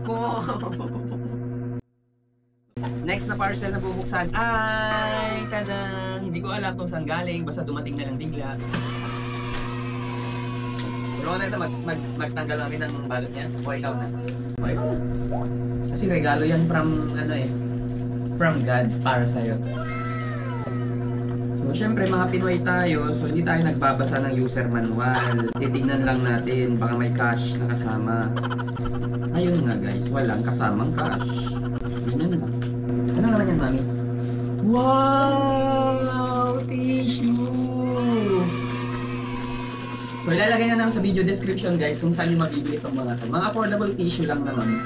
ko. Next na parcel na bubuksan ay tadang! Hindi ko alam kung saan galing, basta dumating na lang bigla. Tulungan na ito, magtanggal namin ng balot niya. O ikaw na. O ikaw na. Kasi regalo yan from, from God para sa'yo. So, syempre mga Pinoy tayo, so hindi tayo nagbabasa ng user manual. Titignan lang natin, baka may cash na kasama. Ayun nga guys, walang kasamang cash. Ganyan lang. Ano naman yan, mami? Wow! Tissue! So, ilalagay na naman sa video description guys kung saan yung mabibili itong mga ito. Mga affordable tissue lang naman.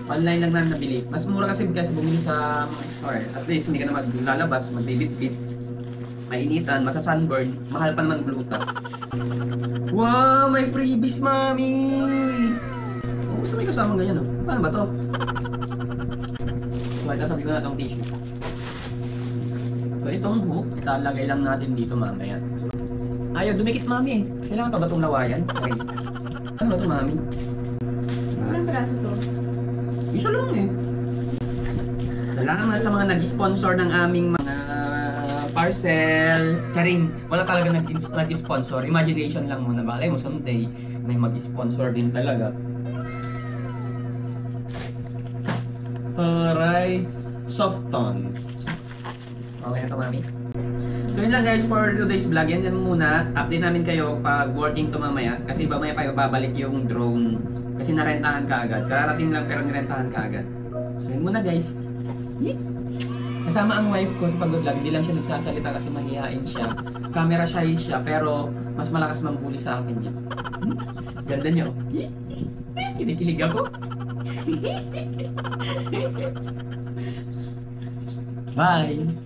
Online lang namin nabili. Mas mura kasi bumili sa mga store. At least hindi ka na maglalabas, magbibit-bit. Mainitan, masa-sunburn. Mahal pa naman gluta. Wow! May freebies, mami! Oh, gusto may kasamang ganyan, oh. Paano ba to? So, itatabi ko na itong tissue. So, itong hook, italagay lang natin dito mamaya. Ayaw, dumikit mami eh. Kailangan pa ba itong lawayan? Okay. Ano ba ito, mami? Ilang peraso to? Isa lang eh. Salamat sa mga nag-sponsor ng aming mga parcel. Charing, wala talaga nag-sponsor. Imagination lang muna. Balay mo, someday may mag-sponsor din talaga. Alright. Soft tone. Okay na ito, mami. So yun lang guys for today's vlog. Yan muna. Update namin kayo pag working to mamaya. Kasi mamaya pa babalik yung drone. Kasi narentahan ka agad. Kararating lang pero nirentahan ka agad. So yun muna guys. Kasama ang wife ko sa pag-vlog. Hindi lang siya nagsasalita kasi mahihain siya. Camera shy siya pero mas malakas mambuli sa akin niya. Ganda niyo. Kinikilig ako. Bye!